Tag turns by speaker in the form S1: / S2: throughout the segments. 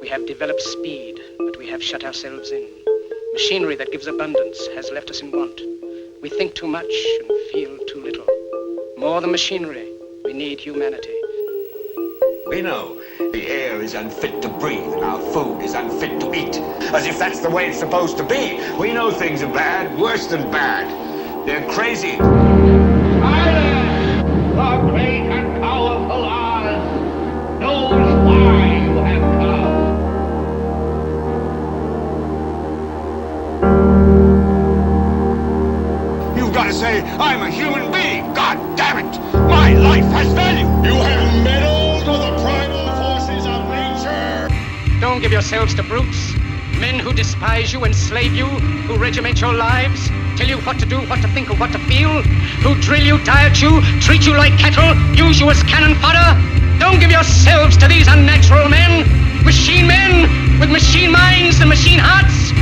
S1: We have developed speed, but we have shut ourselves in. Machinery that gives abundance has left us in want. We think too much and feel too little. More than machinery, we need humanity.
S2: We know the air is unfit to breathe and our food is unfit to eat. As if that's the way it's supposed to be. We know things are bad, worse than bad. They're crazy.
S3: Silence! The great and powerful Oz knows why you have come.
S2: You've got to say, I'm a human being. God damn it. My life has value.
S4: You have meddled with the primal forces of nature.
S1: Don't give yourselves to brutes. Men who despise you, enslave you, who regiment your lives, tell you what to do, what to think, or what to feel, who drill you, diet you, treat you like cattle, use you as cannon fodder. Don't give yourselves to these unnatural men with machine minds and machine hearts.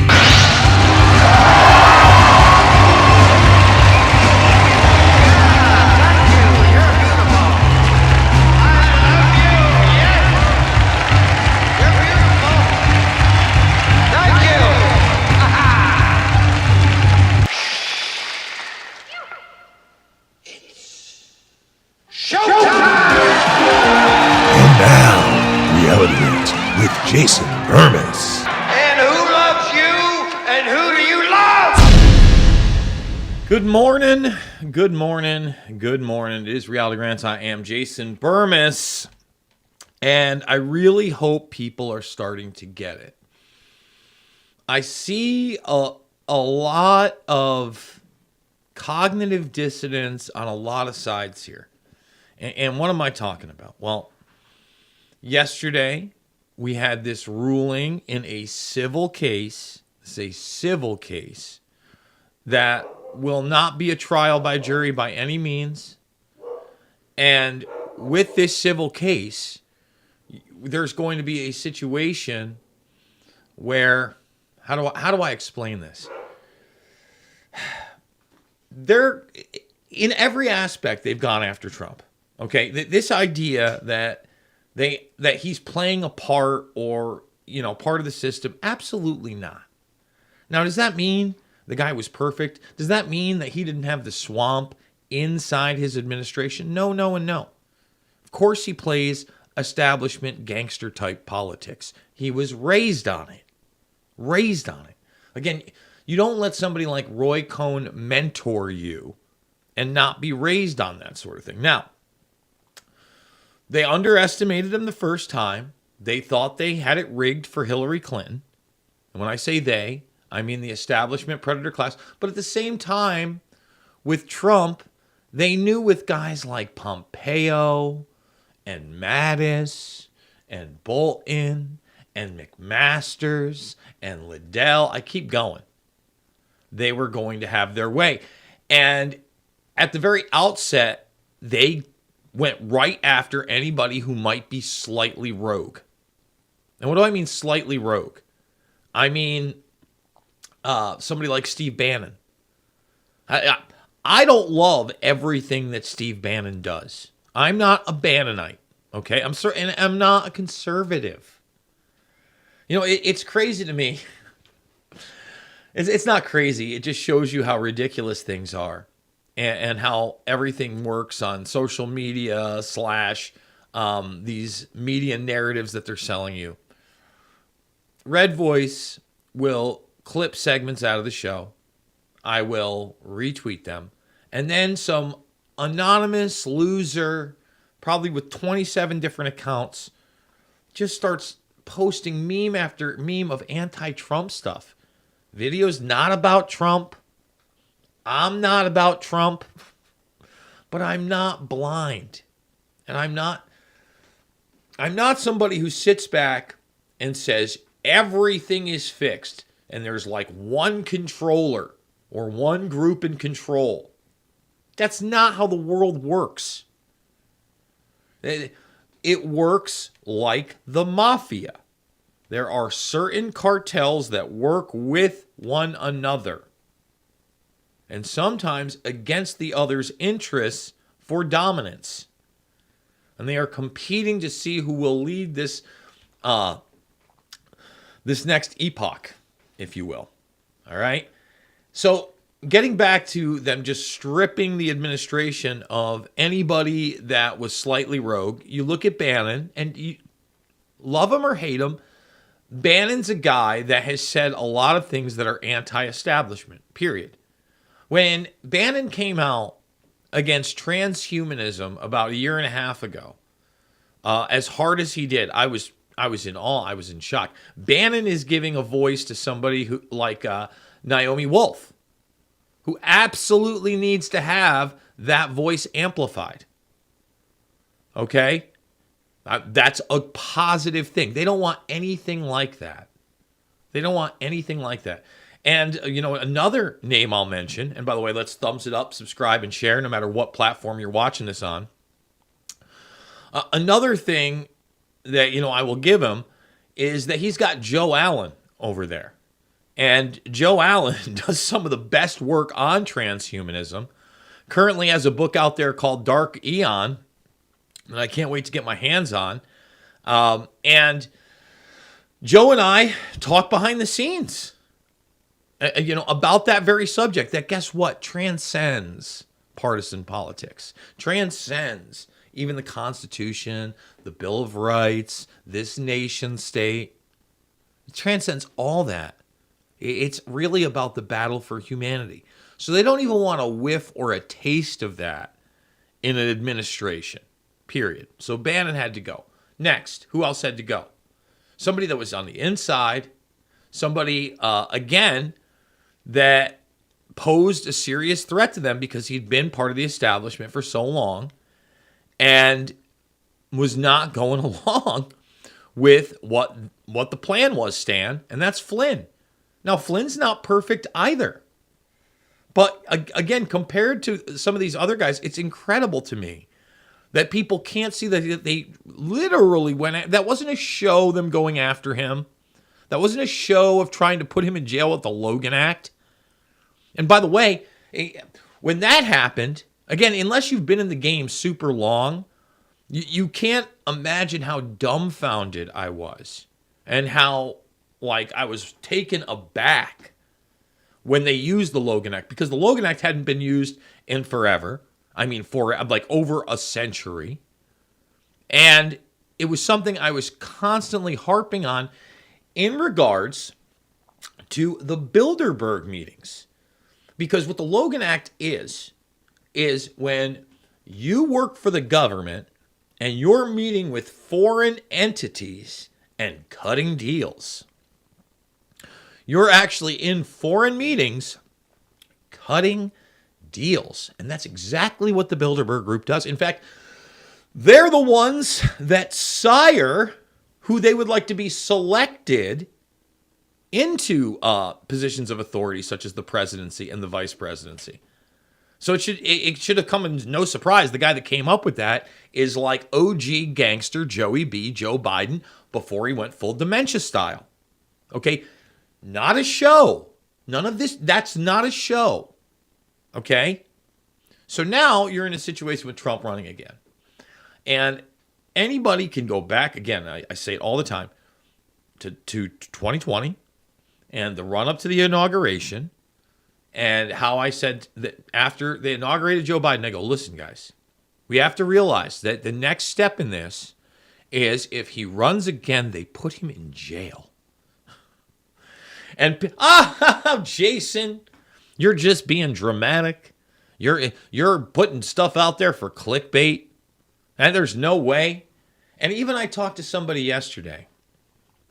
S5: With Jason Bermas.
S3: And who loves you? And who do you love?
S6: Good morning. Good morning. Good morning. It is Reality Grants. I am Jason Bermas. And I really hope people are starting to get it. I see a lot of cognitive dissonance on a lot of sides here. And what am I talking about? Well, yesterday, we had this ruling in a civil case. It's a civil case that will not be a trial by jury by any means. And with this civil case, there's going to be a situation where, how do I explain this? In every aspect, they've gone after Trump. Okay, this idea that he's playing a part or, part of the system, absolutely not. Now, does that mean the guy was perfect? Does that mean that he didn't have the swamp inside his administration? No, and no. Of course he plays establishment gangster type politics. He was raised on it. Again, you don't let somebody like Roy Cohn mentor you and not be raised on that sort of thing. Now, they underestimated him the first time. They thought they had it rigged for Hillary Clinton. And when I say they, I mean the establishment predator class. But at the same time, with Trump, they knew with guys like Pompeo and Mattis and Bolton and McMasters and Liddell, I keep going, they were going to have their way. And at the very outset, they went right after anybody who might be slightly rogue. And what do I mean slightly rogue? I mean somebody like Steve Bannon. I don't love everything that Steve Bannon does. I'm not a Bannonite, okay? And I'm not a conservative. It's crazy to me. It's not crazy. It just shows you how ridiculous things are. And how everything works on social media / these media narratives that they're selling you. Red Voice will clip segments out of the show. I will retweet them. And then some anonymous loser, probably with 27 different accounts, just starts posting meme after meme of anti-Trump stuff. Videos not about Trump. I'm not about Trump, but I'm not blind. And I'm not somebody who sits back and says everything is fixed and there's like one controller or one group in control. That's not how the world works. It works like the mafia. There are certain cartels that work with one another. And sometimes against the other's interests for dominance. And they are competing to see who will lead this this next epoch, if you will. All right? So getting back to them just stripping the administration of anybody that was slightly rogue, you look at Bannon, and you love him or hate him, Bannon's a guy that has said a lot of things that are anti-establishment, period. When Bannon came out against transhumanism about a year and a half ago, as hard as he did, I was in awe. I was in shock. Bannon is giving a voice to somebody who, like Naomi Wolf, who absolutely needs to have that voice amplified. Okay? That's a positive thing. They don't want anything like that. They don't want anything like that. And, another name I'll mention, and by the way, let's thumbs it up, subscribe, and share no matter what platform you're watching this on. Another thing that, I will give him is that he's got Joe Allen over there. And Joe Allen does some of the best work on transhumanism. Currently has a book out there called Dark Eon that I can't wait to get my hands on. And Joe and I talk behind the scenes, about that very subject that, guess what, transcends partisan politics, transcends even the Constitution, the Bill of Rights, this nation state. It transcends all that. It's really about the battle for humanity. So they don't even want a whiff or a taste of that in an administration, period. So Bannon had to go. Next, who else had to go? Somebody that was on the inside, somebody, again, that posed a serious threat to them because he'd been part of the establishment for so long and was not going along with what the plan was, Stan, and that's Flynn. Now, Flynn's not perfect either. But again, compared to some of these other guys, it's incredible to me that people can't see that they literally went. That wasn't a show, them going after him. That wasn't a show of trying to put him in jail with the Logan Act. And by the way, when that happened, again, unless you've been in the game super long, you can't imagine how dumbfounded I was and how, I was taken aback when they used the Logan Act, because the Logan Act hadn't been used in forever. I mean, for over a century. And it was something I was constantly harping on in regards to the Bilderberg meetings. Because what the Logan Act is when you work for the government and you're meeting with foreign entities and cutting deals. You're actually in foreign meetings cutting deals. And that's exactly what the Bilderberg Group does. In fact, they're the ones that sire who they would like to be selected into positions of authority, such as the presidency and the vice presidency. So it should have come as no surprise. The guy that came up with that is like OG gangster Joey B, Joe Biden, before he went full dementia style. Okay? Not a show. None of this, that's not a show. Okay? So now you're in a situation with Trump running again. And anybody can go back, again, I say it all the time, to 2020 and the run-up to the inauguration, and how I said that after they inaugurated Joe Biden, I go, listen, guys, we have to realize that the next step in this is if he runs again, they put him in jail. And, Jason, you're just being dramatic. You're putting stuff out there for clickbait. And there's no way. And even I talked to somebody yesterday,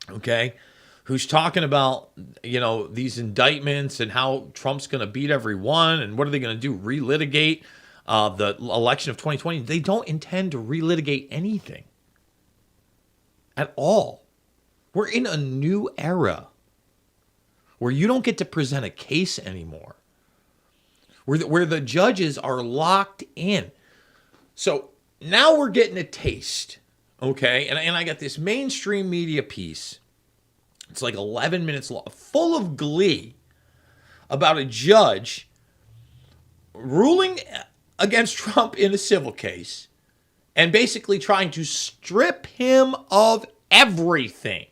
S6: okay, who's talking about, these indictments and how Trump's going to beat everyone and what are they going to do, relitigate the election of 2020. They don't intend to relitigate anything at all. We're in a new era where you don't get to present a case anymore, where the judges are locked in. So now we're getting a taste, okay? And I got this mainstream media piece. It's like 11 minutes long, full of glee about a judge ruling against Trump in a civil case and basically trying to strip him of everything.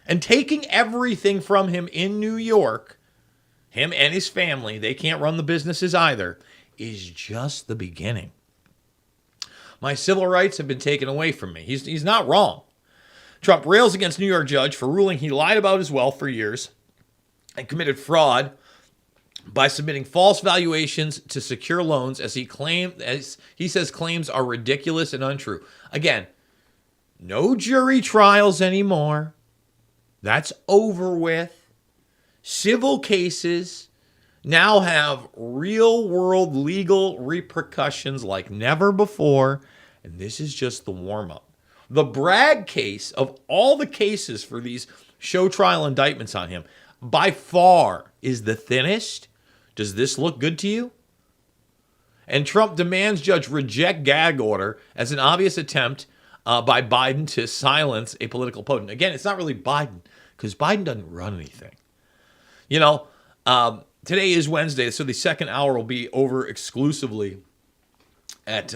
S6: and taking everything from him in New York, him and his family, they can't run the businesses either, is just the beginning. My civil rights have been taken away from me. He's not wrong. Trump rails against New York judge for ruling he lied about his wealth for years and committed fraud by submitting false valuations to secure loans, as he says claims are ridiculous and untrue. Again, no jury trials anymore. That's over with. Civil cases now have real world legal repercussions like never before, and this is just the warm-up. The Bragg case, of all the cases for these show trial indictments on him, by far is the thinnest. Does this look good to you? And Trump demands judge reject gag order as an obvious attempt by Biden to silence a political opponent. Again, it's not really Biden, because Biden doesn't run anything. You know, today is Wednesday, so the second hour will be over exclusively at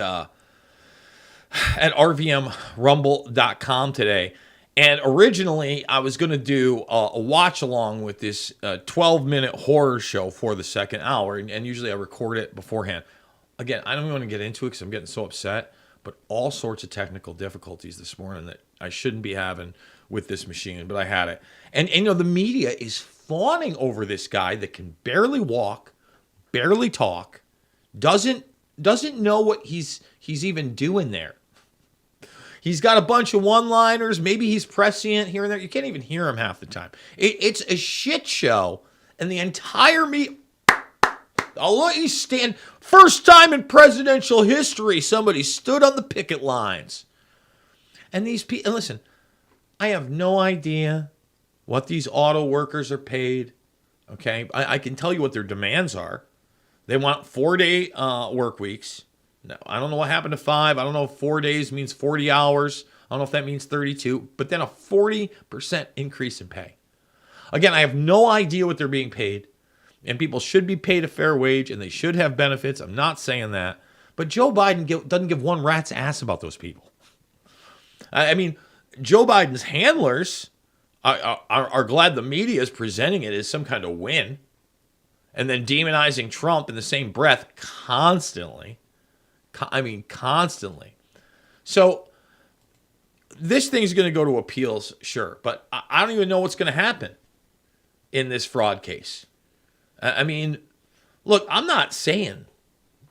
S6: RVMRumble.com today. And originally, I was going to do a watch along with this 12-minute horror show for the second hour. And usually I record it beforehand. Again, I don't even want to get into it because I'm getting so upset. But all sorts of technical difficulties this morning that I shouldn't be having with this machine. But I had it. And you know, the media is fawning over this guy that can barely walk, barely talk, doesn't know what he's even doing there. He's got a bunch of one-liners. Maybe he's prescient here and there. You can't even hear him half the time. It's a shit show. And the entire I'll let you stand. First time in presidential history, somebody stood on the picket lines. And these people, and listen, I have no idea what these auto workers are paid. Okay, I can tell you what their demands are. They want 4-day work weeks. No, I don't know what happened to 5. I don't know if 4 days means 40 hours. I don't know if that means 32. But then a 40% increase in pay. Again, I have no idea what they're being paid. And people should be paid a fair wage, and they should have benefits. I'm not saying that. But Joe Biden doesn't give one rat's ass about those people. I mean, Joe Biden's handlers are glad the media is presenting it as some kind of win. And then demonizing Trump in the same breath constantly. Constantly. So this thing's going to go to appeals, sure. But I don't even know what's going to happen in this fraud case. I mean, look, I'm not saying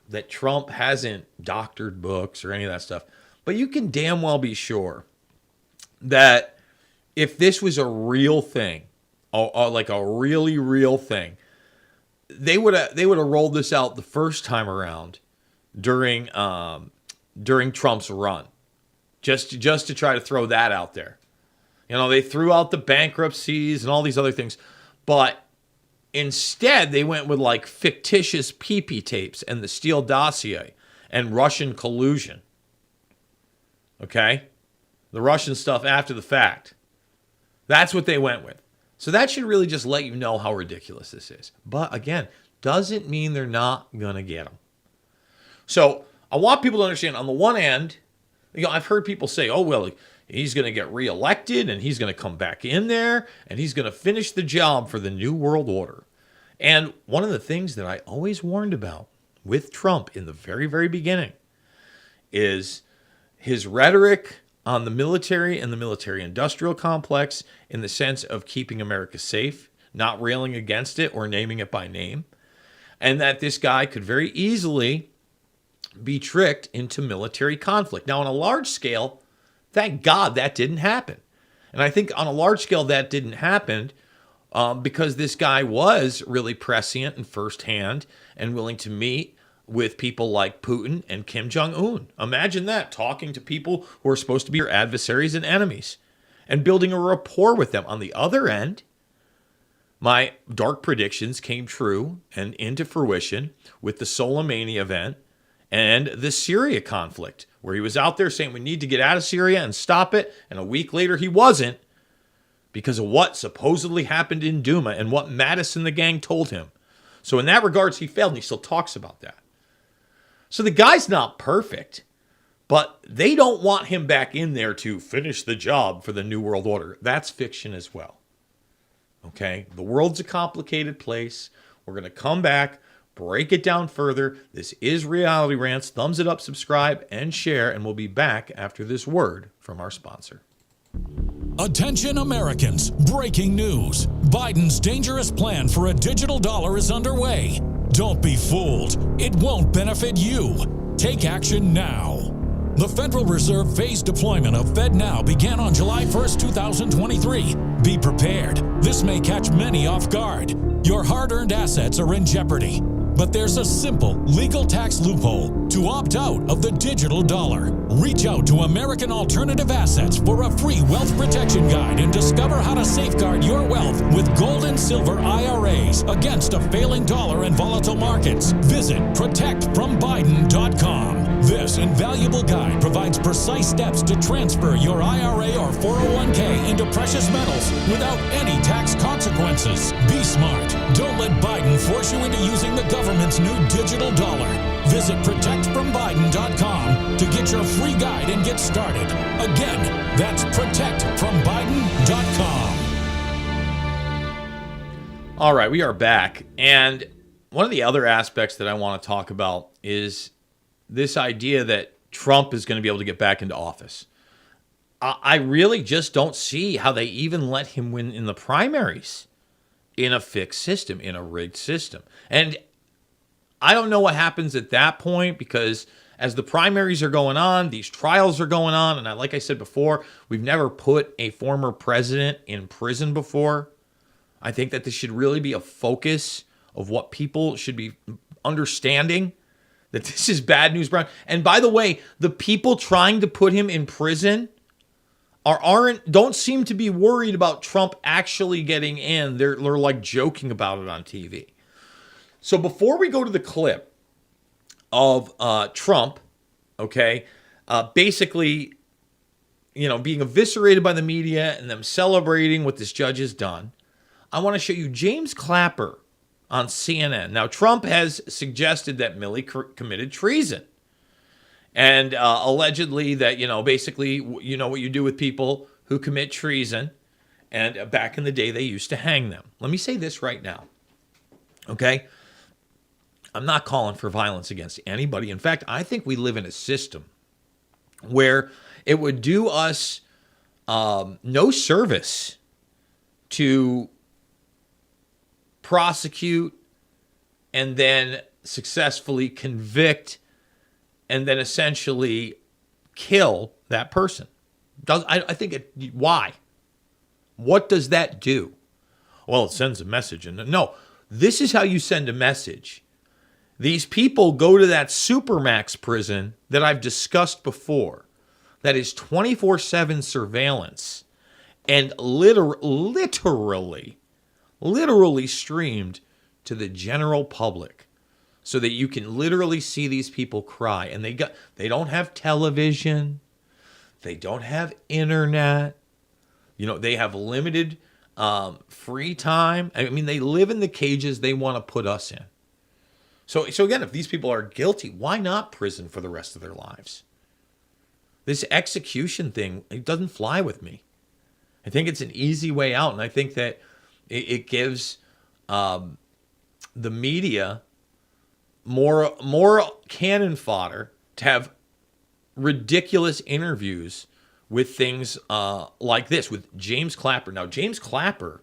S6: that Trump hasn't doctored books or any of that stuff. But you can damn well be sure that if this was a real thing, or like a really real thing, they would have rolled this out the first time around during Trump's run, just to try to throw that out there. You know, they threw out the bankruptcies and all these other things, but instead they went with like fictitious PP tapes and the Steele dossier and Russian collusion. Okay, the Russian stuff after the fact. That's what they went with. So that should really just let you know how ridiculous this is. But again, doesn't mean they're not going to get them. So I want people to understand, on the one hand, you know, I've heard people say, oh, well, he's going to get reelected and he's going to come back in there and he's going to finish the job for the New World Order. And one of the things that I always warned about with Trump in the very, very beginning is his rhetoric on the military and the military-industrial complex in the sense of keeping America safe, not railing against it or naming it by name, and that this guy could very easily be tricked into military conflict. Now, on a large scale, thank God that didn't happen. And I think on a large scale that didn't happen because this guy was really prescient and firsthand and willing to meet with people like Putin and Kim Jong-un. Imagine that, talking to people who are supposed to be your adversaries and enemies and building a rapport with them. On the other end, my dark predictions came true and into fruition with the Soleimani event and the Syria conflict, where he was out there saying we need to get out of Syria and stop it, and a week later he wasn't because of what supposedly happened in Duma and what Mattis and the gang told him. So in that regards, he failed, and he still talks about that. So the guy's not perfect, But they don't want him back in there to finish the job for the New World Order. That's fiction as well. Okay? The world's a complicated place. We're going to come back, break it down further. This is Reality Rants. Thumbs it up, subscribe, and share, and we'll be back after this word from our sponsor.
S7: Attention Americans, breaking news. Biden's dangerous plan for a digital dollar is underway. Don't be fooled. It won't benefit you. Take action now. The Federal Reserve phased deployment of FedNow began on July 1st, 2023. Be prepared. This may catch many off guard. Your hard-earned assets are in jeopardy. But there's a simple legal tax loophole to opt out of the digital dollar. Reach out to American Alternative Assets for a free wealth protection guide and discover how to safeguard your wealth with gold and silver IRAs against a failing dollar and volatile markets. Visit protectfrombiden.com. This invaluable guide provides precise steps to transfer your IRA or 401k into precious metals without any tax consequences. Be smart. Don't let Biden force you into using the government's new digital dollar. Visit protectfrombiden.com to get your free guide and get started. Again, that's protectfrombiden.com.
S6: All right, we are back. And one of the other aspects that I want to talk about is this idea that Trump is going to be able to get back into office. I really just don't see how they even let him win in the primaries in a fixed system, in a rigged system. And I don't know what happens at that point, because as the primaries are going on, these trials are going on. And like I said before, we've never put a former president in prison before. I think that this should really be a focus of what people should be understanding, that this is bad news, Brown. And by the way, the people trying to put him in prison don't seem to be worried about Trump actually getting in. They're like joking about it on TV. So before we go to the clip of Trump, okay, basically, being eviscerated by the media and them celebrating what this judge has done, I want to show you James Clapper on CNN. Now, Trump has suggested that Milley committed treason. And allegedly that, basically, you know what you do with people who commit treason. And back in the day, they used to hang them. Let me say this right now. Okay? I'm not calling for violence against anybody. In fact, I think we live in a system where it would do us no service to prosecute and then successfully convict and then essentially kill that person. Why? What does that do? Well, it sends a message. And no, this is how you send a message. These people go to that Supermax prison that I've discussed before, that is 24/7 surveillance and literally streamed to the general public, so that you can literally see these people cry. And they don't have television, they don't have internet, they have limited free time. I mean, they live in the cages they want to put us in. So again, if these people are guilty, why not prison for the rest of their lives? This execution thing, it doesn't fly with me. I think it's an easy way out, and I think that it gives the media more cannon fodder to have ridiculous interviews with things like this, with James Clapper. Now, James Clapper,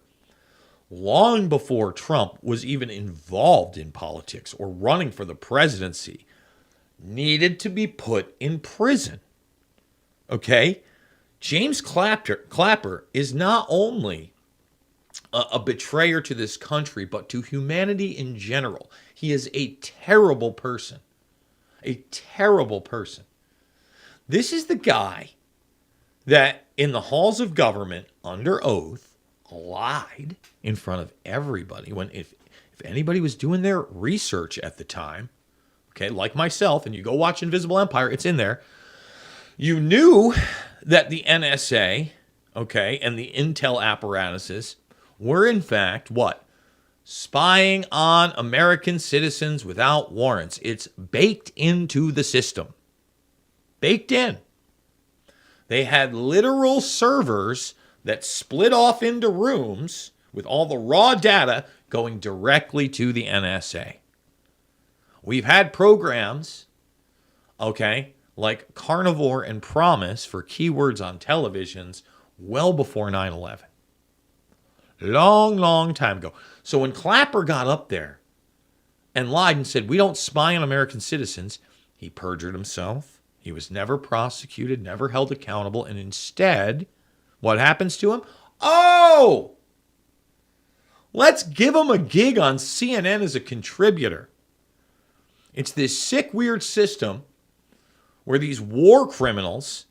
S6: long before Trump was even involved in politics or running for the presidency, needed to be put in prison. Okay? James Clapper is not only a betrayer to this country, but to humanity in general. He is a terrible person. A terrible person. This is the guy that in the halls of government, under oath, lied in front of everybody. When if anybody was doing their research at the time, okay, like myself, and you go watch Invisible Empire, it's in there, you knew that the NSA, okay, and the intel apparatuses were in fact what? Spying on American citizens without warrants. It's baked into the system. baked in. They had literal servers that split off into rooms with all the raw data going directly to the NSA. We've had programs, okay, like Carnivore and Promise for keywords on televisions well before 9/11. Long, long time ago. So when Clapper got up there and lied and said, we don't spy on American citizens, he perjured himself. He was never prosecuted, never held accountable. And instead, what happens to him? Oh, let's give him a gig on CNN as a contributor. It's this sick, weird system where these war criminals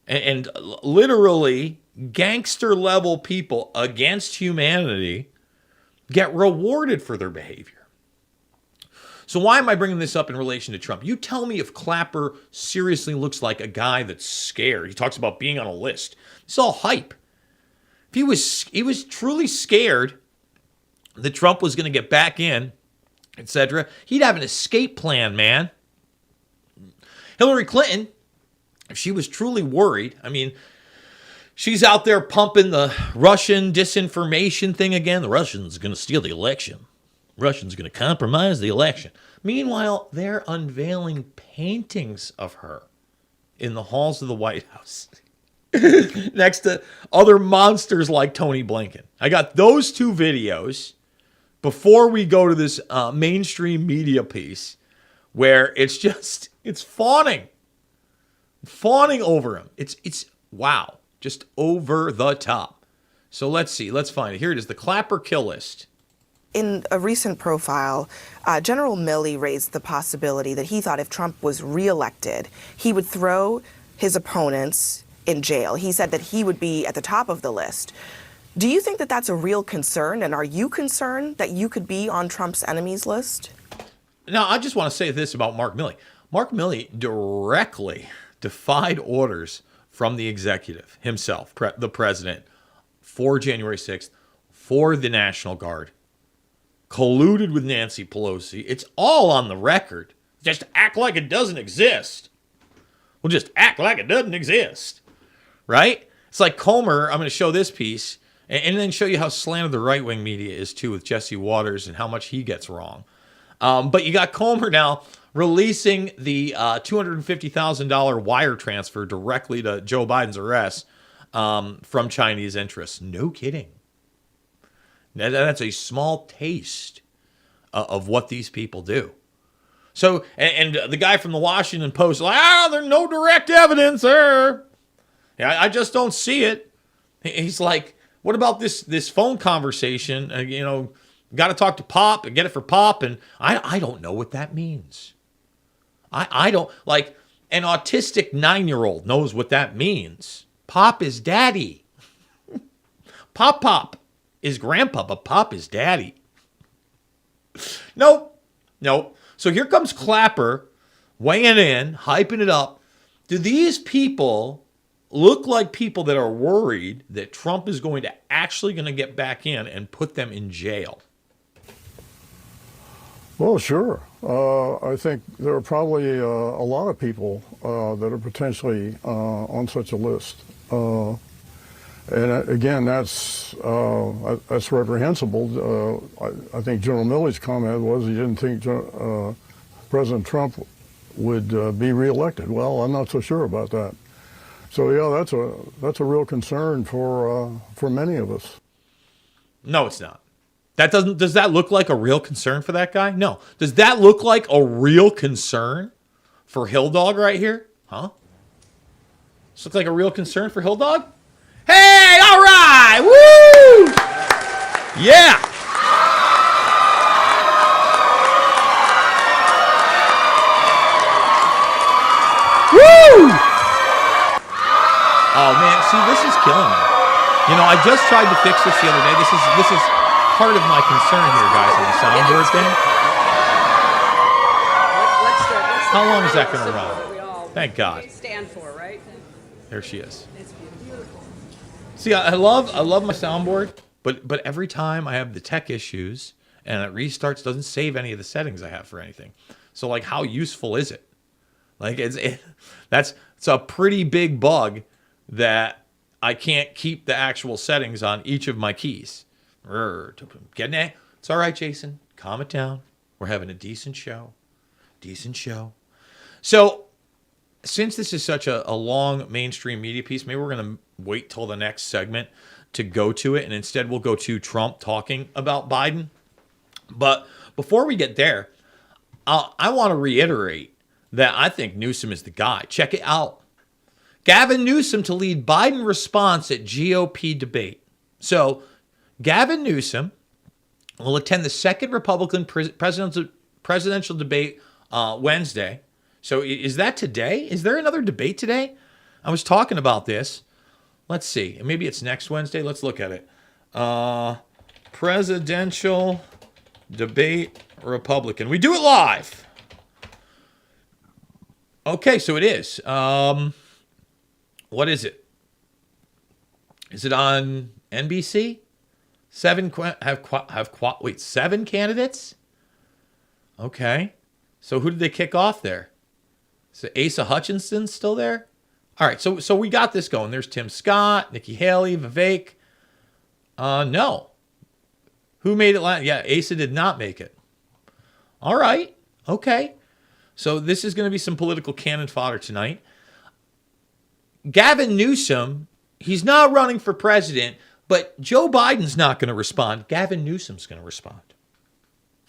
S6: and literally gangster level people against humanity get rewarded for their behavior. So why am I bringing this up in relation to Trump? You tell me if Clapper seriously looks like a guy that's scared. He talks about being on a list. It's all hype. If he was truly scared that Trump was going to get back in, etc., he'd have an escape plan, man. Hillary Clinton, if she was truly worried, I mean, she's out there pumping the Russian disinformation thing again. The Russians are going to steal the election. Russians are going to compromise the election. Meanwhile, they're unveiling paintings of her in the halls of the White House next to other monsters like Tony Blinken. I got those two videos before we go to this mainstream media piece where it's fawning over him. It's wow, just over the top. So let's see, let's find it. Here it is, the Clapper kill list.
S8: In a recent profile, General Milley raised the possibility that he thought if Trump was reelected, he would throw his opponents in jail. He said that he would be at the top of the list. Do you think that that's a real concern? And are you concerned that you could be on Trump's enemies list?
S6: Now, I just want to say this about Mark Milley. Mark Milley directly defied orders from the executive himself, the president, for January 6th, for the National Guard. Colluded with Nancy Pelosi. It's all on the record. Just act like it doesn't exist. We'll just act like it doesn't exist. Right? It's like Comer, I'm going to show this piece, and then show you how slanted the right-wing media is, too, with Jesse Waters and how much he gets wrong. But you got Comer now releasing the $250,000 wire transfer directly to Joe Biden's arrest from Chinese interests. No kidding. Now, that's a small taste of what these people do. So, and the guy from the Washington Post, like, there's no direct evidence there. Yeah, I just don't see it. He's like, what about this phone conversation? Got to talk to Pop and get it for Pop. And I don't know what that means. I don't, like, an autistic 9-year-old knows what that means. Pop is daddy. Pop is grandpa, but Pop is daddy. Nope. So here comes Clapper weighing in, hyping it up. Do these people look like people that are worried that Trump is going to get back in and put them in jail?
S9: Well, sure. I think there are probably a lot of people that are potentially on such a list. And again, that's reprehensible. I think General Milley's comment was he didn't think President Trump would be reelected. Well, I'm not so sure about that. So yeah, that's a real concern for many of us.
S6: No, it's not. Does that look like a real concern for that guy? No. Does that look like a real concern for Hill Dog right here? Huh? This looks like a real concern for Hill Dog? Hey, all right, woo! Yeah. Woo! Oh man, see, this is killing me. I just tried to fix this the other day. This is part of my concern here, guys, on the soundboard thing. How long is that going to run? Thank God.
S10: Stand for, right?
S6: There she is. See, I love my soundboard, but every time I have the tech issues and it restarts, doesn't save any of the settings I have for anything. So, like, how useful is it? Like it's a pretty big bug that I can't keep the actual settings on each of my keys. Getting it? It's all right, Jason. Calm it down. We're having a decent show. So, since this is such a long mainstream media piece, maybe we're going to wait till the next segment to go to it, and instead we'll go to Trump talking about Biden. But before we get there, I want to reiterate that I think Newsom is the guy. Check it out. Gavin Newsom to lead Biden response at GOP debate. So, Gavin Newsom will attend the second Republican presidential debate Wednesday. So is that today? Is there another debate today? I was talking about this. Let's see. Maybe it's next Wednesday. Let's look at it. Presidential debate Republican. We do it live. Okay, so it is. What is it? Is it on NBC? Seven candidates? Okay. So who did they kick off there? Is Asa Hutchinson still there? All right, so we got this going. There's Tim Scott, Nikki Haley, Vivek. No. Who made it last? Yeah, Asa did not make it. All right. Okay. So this is going to be some political cannon fodder tonight. Gavin Newsom, he's not running for president, but Joe Biden's not going to respond. Gavin Newsom's going to respond.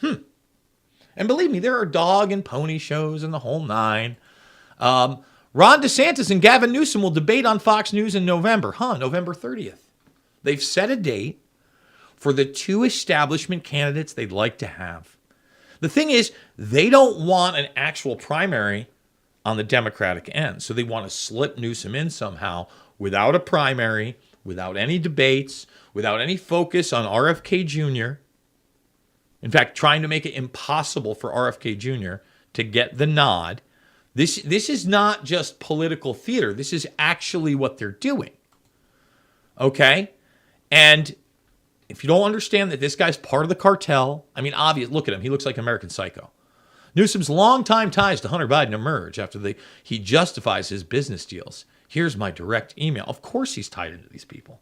S6: And believe me, there are dog and pony shows and the whole nine. Ron DeSantis and Gavin Newsom will debate on Fox News in November. November 30th. They've set a date for the two establishment candidates they'd like to have. The thing is, they don't want an actual primary on the Democratic end. So they want to slip Newsom in somehow without a primary, without any debates, without any focus on RFK Jr. In fact, trying to make it impossible for RFK Jr. to get the nod. This is not just political theater. This is actually what they're doing. Okay? And if you don't understand that this guy's part of the cartel, I mean, obvious. Look at him. He looks like an American Psycho. Newsom's longtime ties to Hunter Biden emerge after he justifies his business deals. Here's my direct email. Of course he's tied into these people.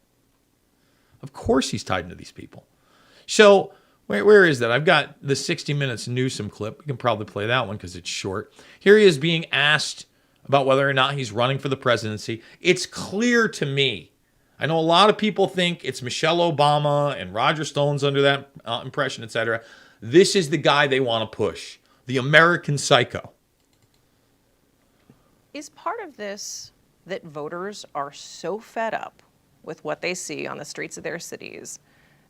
S6: So where is that? I've got the 60 Minutes Newsom clip. We can probably play that one because it's short. Here he is being asked about whether or not he's running for the presidency. It's clear to me. I know a lot of people think it's Michelle Obama and Roger Stone's under that impression, etc. This is the guy they want to push. The American Psycho.
S10: Is part of this that voters are so fed up with what they see on the streets of their cities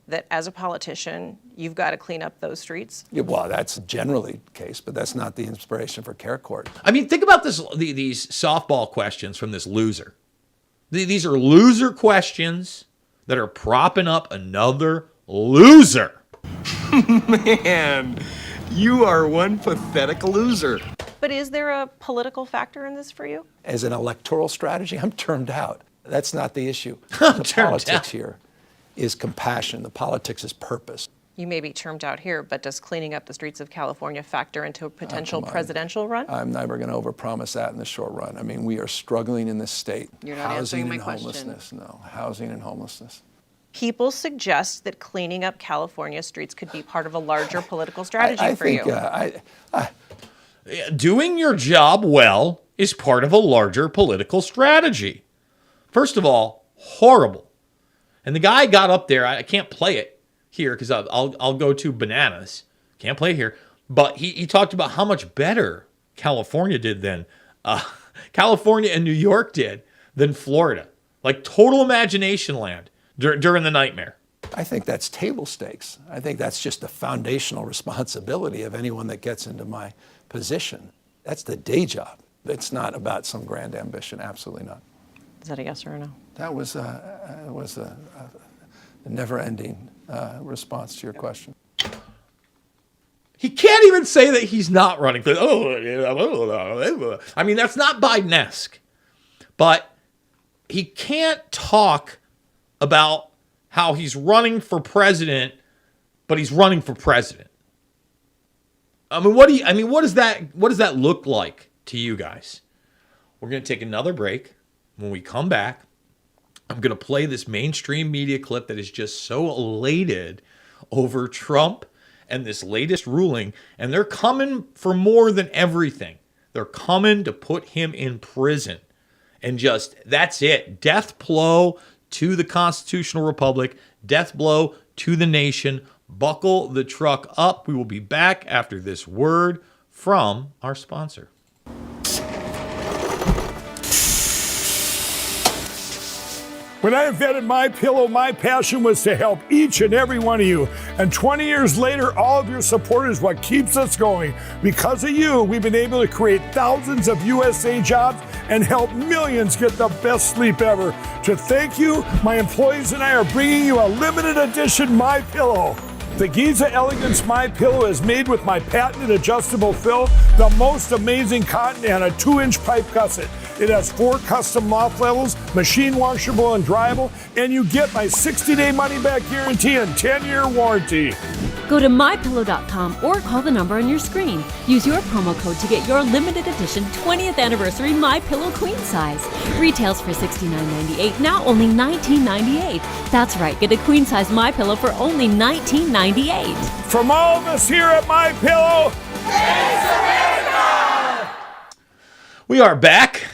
S10: that as a politician, you've got to clean up those streets?
S11: Yeah, well, that's generally the case, but that's not the inspiration for Care Court.
S6: I mean, think about these softball questions from this loser. These are loser questions that are propping up another loser.
S12: Man, you are one pathetic loser.
S10: But is there a political factor in this for you?
S11: As an electoral strategy, I'm termed out. That's not the issue. The politics here is compassion. The politics is purpose.
S10: You may be termed out here, but does cleaning up the streets of California factor into a potential presidential run?
S11: I'm never going to overpromise that in the short run. I mean, we are struggling in this state.
S10: You're not answering my question.
S11: Homelessness. No, housing and homelessness.
S10: People suggest that cleaning up California streets could be part of a larger political strategy for you.
S6: Doing your job well is part of a larger political strategy. First of all, horrible. And the guy got up there. I can't play it here because I'll go to bananas. Can't play it here. But he talked about how much better California did than California and New York did than Florida. Like total imagination land during the nightmare.
S11: I think that's table stakes. I think that's just the foundational responsibility of anyone that gets into my position. That's the day job. It's not about some grand ambition. Absolutely not.
S10: Is that a yes or a no?
S11: That was a never-ending response to your question.
S6: He can't even say that he's not running for. I mean, that's not Biden-esque. But he can't talk about how he's running for president, but he's running for president. I mean, what does that look like to you guys. We're going to take another break. When we come back, I'm going to play this mainstream media clip that is just so elated over Trump and this latest ruling. And they're coming for more than everything. They're coming to put him in prison. And just, that's it. Death blow to the constitutional republic. Death blow to the nation. Buckle the truck up. We will be back after this word from our sponsor.
S13: When I invented MyPillow, my passion was to help each and every one of you. And 20 years later, all of your support is what keeps us going. Because of you, we've been able to create thousands of USA jobs and help millions get the best sleep ever. To thank you, my employees and I are bringing you a limited edition MyPillow. The Giza Elegance MyPillow is made with my patented adjustable fill, the most amazing cotton, and a 2-inch pipe gusset. It has 4 custom loft levels, machine washable and dryable, and you get my 60-day money-back guarantee and 10-year warranty.
S14: Go to MyPillow.com or call the number on your screen. Use your promo code to get your limited edition 20th anniversary MyPillow queen size. Retails for $69.98, now only $19.98. That's right, get a queen size MyPillow for only $19.98.
S13: From all of us here at MyPillow, thanks America!
S6: We are back.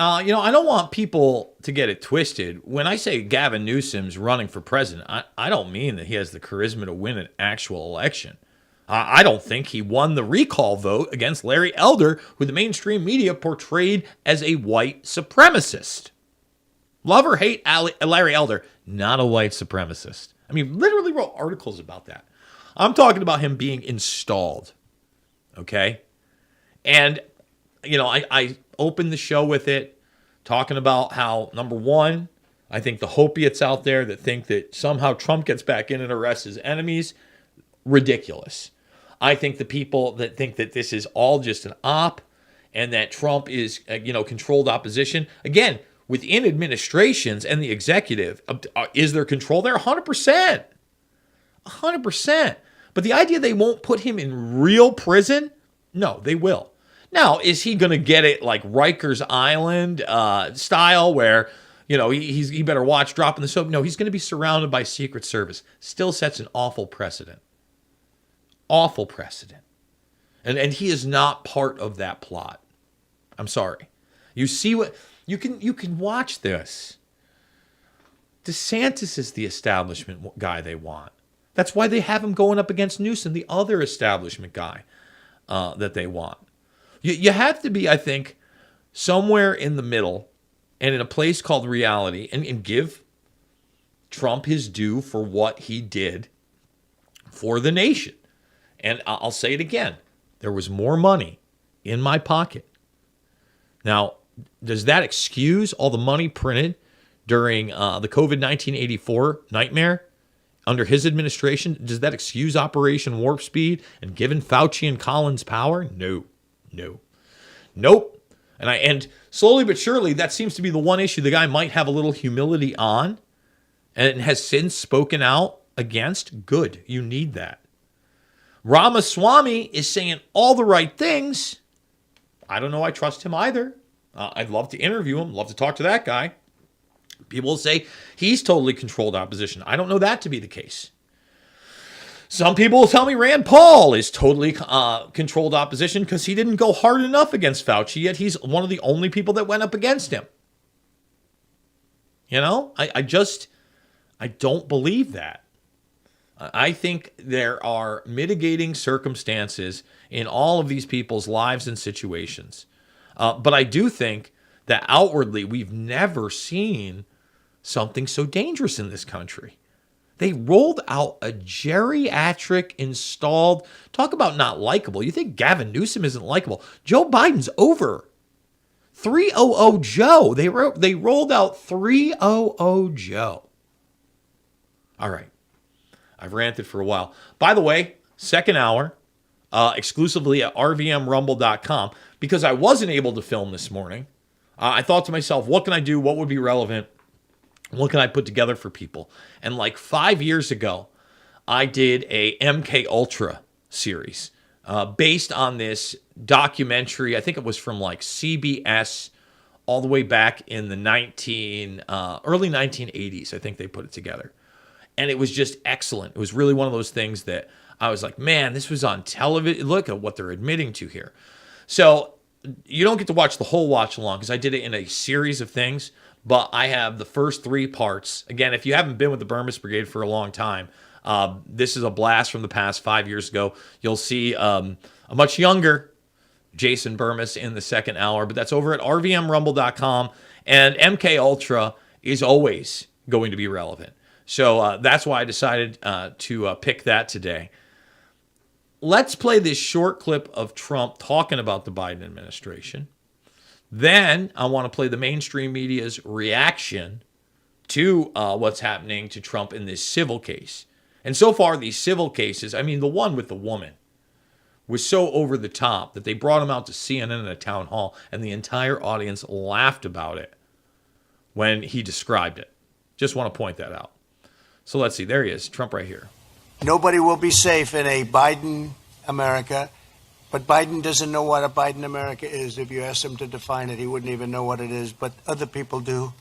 S6: I don't want people to get it twisted. When I say Gavin Newsom's running for president, I don't mean that he has the charisma to win an actual election. I don't think he won the recall vote against Larry Elder, who the mainstream media portrayed as a white supremacist. Love or hate Larry Elder, not a white supremacist. I mean, literally wrote articles about that. I'm talking about him being installed. Okay? And, I opened the show with it, talking about how, number one, I think the hopiates out there that think that somehow Trump gets back in and arrests his enemies, ridiculous. I think the people that think that this is all just an op and that Trump is, controlled opposition, again, within administrations and the executive, is there control there? 100%. 100%. But the idea they won't put him in real prison, no, they will. Now, is he going to get it like Rikers Island style where, he better watch dropping the soap? No, he's going to be surrounded by Secret Service. Still sets an awful precedent. Awful precedent. And he is not part of that plot. I'm sorry. You see what you can watch this. DeSantis is the establishment guy they want. That's why they have him going up against Newsom, the other establishment guy that they want. You have to be, I think, somewhere in the middle and in a place called reality and give Trump his due for what he did for the nation. And I'll say it again. There was more money in my pocket. Now, does that excuse all the money printed during the COVID-19 84 nightmare under his administration? Does that excuse Operation Warp Speed and giving Fauci and Collins power? No. Nope. And slowly but surely, that seems to be the one issue the guy might have a little humility on and has since spoken out against. Good. You need that. Ramaswamy is saying all the right things. I don't know I trust him either. I'd love to interview him, love to talk to that guy. People will say he's totally controlled opposition. I don't know that to be the case. Some people will tell me Rand Paul is totally controlled opposition because he didn't go hard enough against Fauci, yet he's one of the only people that went up against him. I don't believe that. I think there are mitigating circumstances in all of these people's lives and situations. But I do think that outwardly we've never seen something so dangerous in this country. They rolled out a geriatric installed, talk about not likable. You think Gavin Newsom isn't likable. Joe Biden's over. 300 Joe. They rolled out 300 Joe. All right. I've ranted for a while. By the way, second hour, exclusively at rvmrumble.com, because I wasn't able to film this morning. I thought to myself, what can I do? What would be relevant? What can I put together for people? And like 5 years ago, I did a MK Ultra series based on this documentary. I think it was from like CBS all the way back in the early 1980s. I think they put it together. And it was just excellent. It was really one of those things that I was like, man, this was on television. Look at what they're admitting to here. So you don't get to watch the whole watch along because I did it in a series of things, but I have the first 3 parts. Again, if you haven't been with the Bermas Brigade for a long time, this is a blast from the past 5 years ago. You'll see a much younger Jason Bermas in the second hour, but that's over at rvmrumble.com, and MK Ultra is always going to be relevant. So that's why I decided to pick that today. Let's play this short clip of Trump talking about the Biden administration. Then I want to play the mainstream media's reaction to what's happening to Trump in this civil case. And so far, these civil cases, I mean, the one with the woman was so over the top that they brought him out to CNN in a town hall, and the entire audience laughed about it when he described it. Just want to point that out. So let's see. There he is, Trump right here.
S15: Nobody will be safe in a Biden America, but Biden doesn't know what a Biden America is. If you ask him to define it, he wouldn't even know what it is, but other people do.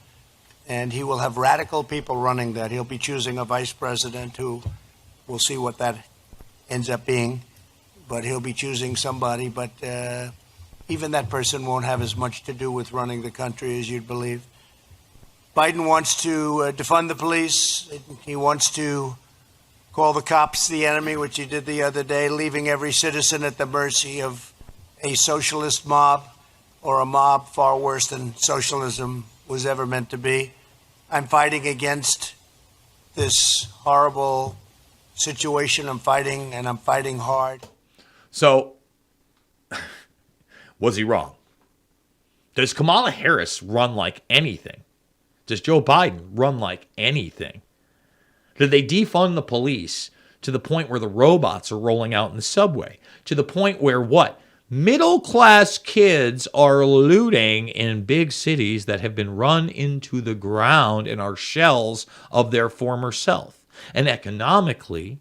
S15: And he will have radical people running that. He'll be choosing a vice president who we'll see what that ends up being, but he'll be choosing somebody. But even that person won't have as much to do with running the country as you'd believe. Biden wants to defund the police. He wants to call the cops the enemy, which he did the other day, leaving every citizen at the mercy of a socialist mob, or a mob far worse than socialism was ever meant to be. I'm fighting against this horrible situation. I'm fighting, and I'm fighting hard.
S6: So, was he wrong? Does Kamala Harris run like anything? Does Joe Biden run like anything? Did they defund the police to the point where the robots are rolling out in the subway? To the point where what? Middle-class kids are looting in big cities that have been run into the ground and are shells of their former self. And economically,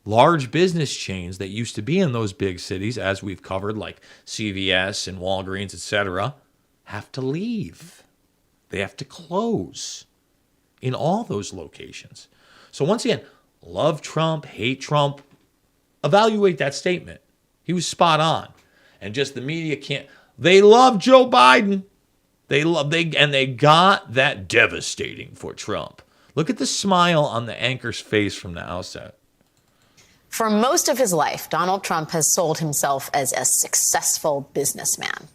S6: large business chains that used to be in those big cities, as we've covered, like CVS and Walgreens, etc., have to leave. They have to close in all those locations. So once again, love Trump, hate Trump, evaluate that statement. He was spot on. And just the media can't. They love Joe Biden. They got that devastating for Trump. Look at the smile on the anchor's face from the outset.
S16: For most of his life, Donald Trump has sold himself as a successful businessman.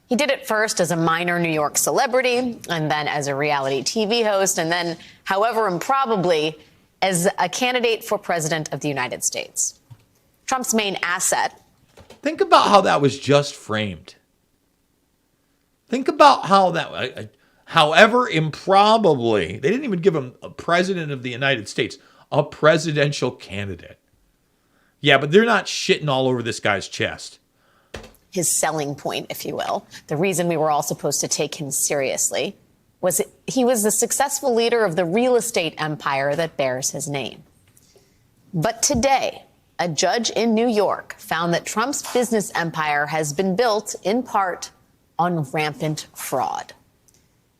S16: He did it first as a minor New York celebrity, and then as a reality TV host, and then, however improbably, as a candidate for president of the United States. Trump's main asset.
S6: Think about how that was just framed. Think about how that, however improbably, they didn't even give him a president of the United States, a presidential candidate. Yeah, but they're not shitting all over this guy's chest.
S16: His selling point, if you will, the reason we were all supposed to take him seriously, was he was the successful leader of the real estate empire that bears his name. But today, a judge in New York found that Trump's business empire has been built, in part, on rampant fraud.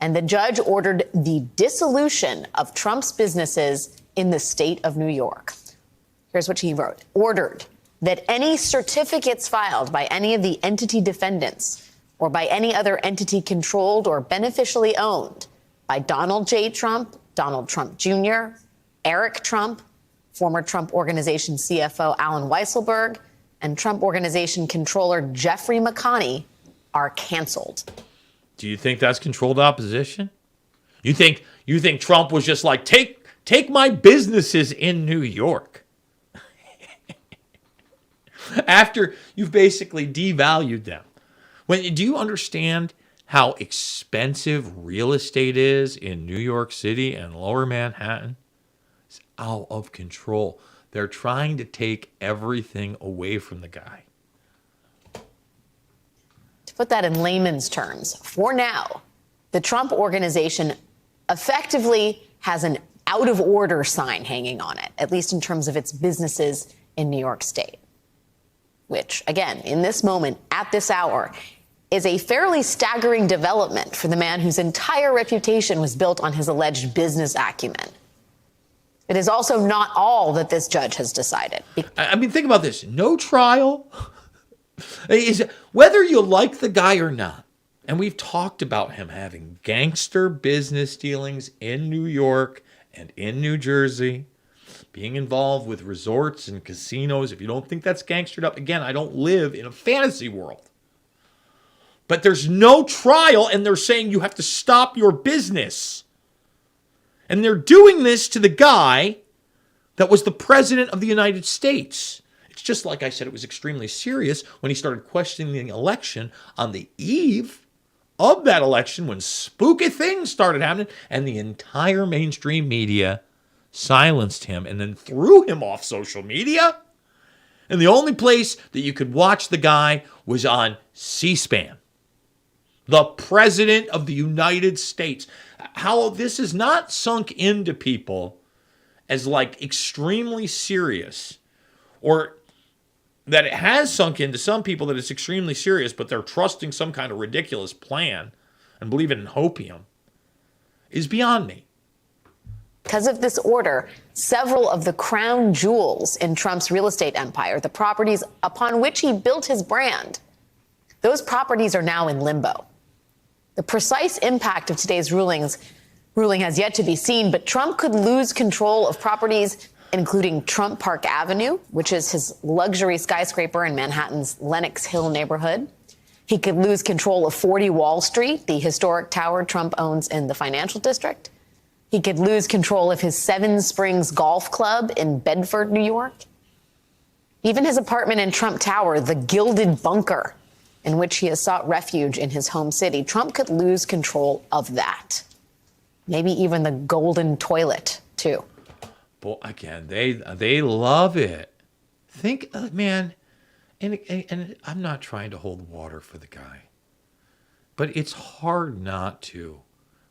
S16: And the judge ordered the dissolution of Trump's businesses in the state of New York. Here's what he wrote. Ordered that any certificates filed by any of the entity defendants or by any other entity controlled or beneficially owned by Donald J. Trump, Donald Trump Jr., Eric Trump, former Trump Organization CFO Alan Weisselberg, and Trump Organization controller Jeffrey McConney are canceled.
S6: Do you think that's controlled opposition? You think Trump was just like, take my businesses in New York? After you've basically devalued them. Do you understand how expensive real estate is in New York City and Lower Manhattan? It's out of control. They're trying to take everything away from the guy.
S16: To put that in layman's terms, for now, the Trump Organization effectively has an out of order sign hanging on it, at least in terms of its businesses in New York State. which, again, in this moment, at this hour, is a fairly staggering development for the man whose entire reputation was built on his alleged business acumen. It is also not all that this judge has decided.
S6: I mean, think about this. No trial. Whether you like the guy or not, and we've talked about him having gangster business dealings in New York and in New Jersey, being involved with resorts and casinos. If you don't think that's gangstered up, again, I don't live in a fantasy world. But there's no trial, and they're saying you have to stop your business. And they're doing this to the guy that was the president of the United States. It's just like I said, it was extremely serious when he started questioning the election on the eve of that election when spooky things started happening, and the entire mainstream media silenced him and then threw him off social media. And the only place that you could watch the guy was on C-SPAN. The president of the United States. How this is not sunk into people as like extremely serious, or that it has sunk into some people that it's extremely serious, but they're trusting some kind of ridiculous plan and believing in hopium, is beyond me.
S16: Because of this order, several of the crown jewels in Trump's real estate empire, the properties upon which he built his brand, those properties are now in limbo. The precise impact of today's ruling has yet to be seen, but Trump could lose control of properties including Trump Park Avenue, which is his luxury skyscraper in Manhattan's Lenox Hill neighborhood. He could lose control of 40 Wall Street, the historic tower Trump owns in the financial district. He could lose control of his Seven Springs Golf Club in Bedford, New York. Even his apartment in Trump Tower, the Gilded Bunker, in which he has sought refuge in his home city, Trump could lose control of that. Maybe even the golden toilet, too.
S6: Well, again, they love it. Think, man, and I'm not trying to hold water for the guy, but it's hard not to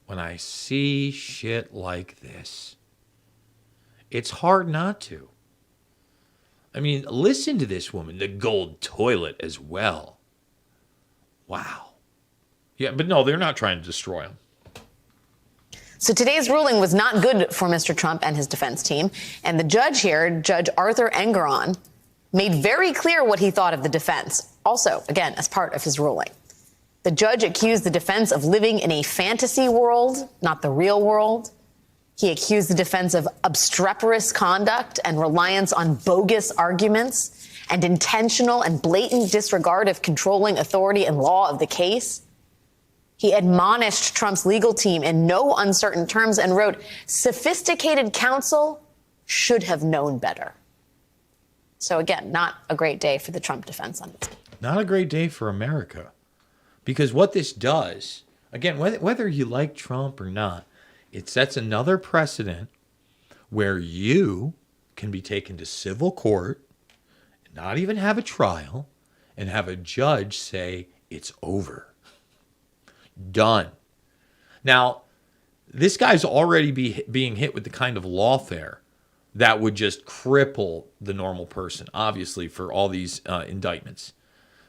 S6: when I see shit like this. It's hard not to. I mean, listen to this woman, the gold toilet as well. Wow. Yeah, but no, they're not trying to destroy him.
S16: So today's ruling was not good for Mr. Trump and his defense team. And the judge here, Judge Arthur Engeron, made very clear what he thought of the defense. Also, again, as part of his ruling. The judge accused the defense of living in a fantasy world, not the real world. He accused the defense of obstreperous conduct and reliance on bogus arguments and intentional and blatant disregard of controlling authority and law of the case. He admonished Trump's legal team in no uncertain terms and wrote, "Sophisticated counsel should have known better." So again, not a great day for the Trump defense on this.
S6: Not a great day for America. Because what this does, again, whether you like Trump or not, it sets another precedent where you can be taken to civil court, not even have a trial, and have a judge say it's over. Done. Now, this guy's already being hit with the kind of lawfare that would just cripple the normal person, obviously, for all these indictments.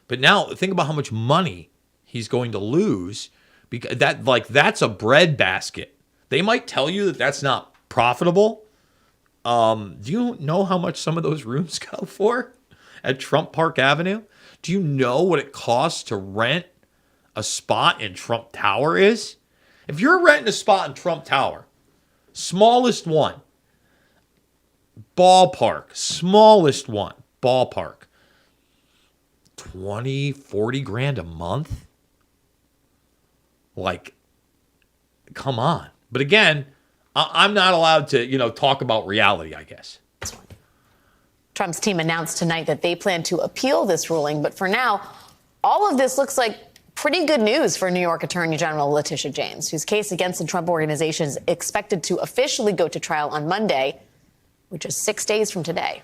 S6: But now, think about how much money he's going to lose, because that's a breadbasket. They might tell you that that's not profitable. Do you know how much some of those rooms go for at Trump Park Avenue? Do you know what it costs to rent a spot in Trump Tower is? If you're renting a spot in Trump Tower, smallest one, ballpark, 20, 40 grand a month? Like, come on. But again, I'm not allowed to, talk about reality, I guess.
S16: Trump's team announced tonight that they plan to appeal this ruling, but for now, all of this looks like pretty good news for New York Attorney General Letitia James, whose case against the Trump Organization is expected to officially go to trial on Monday, which is 6 days from today.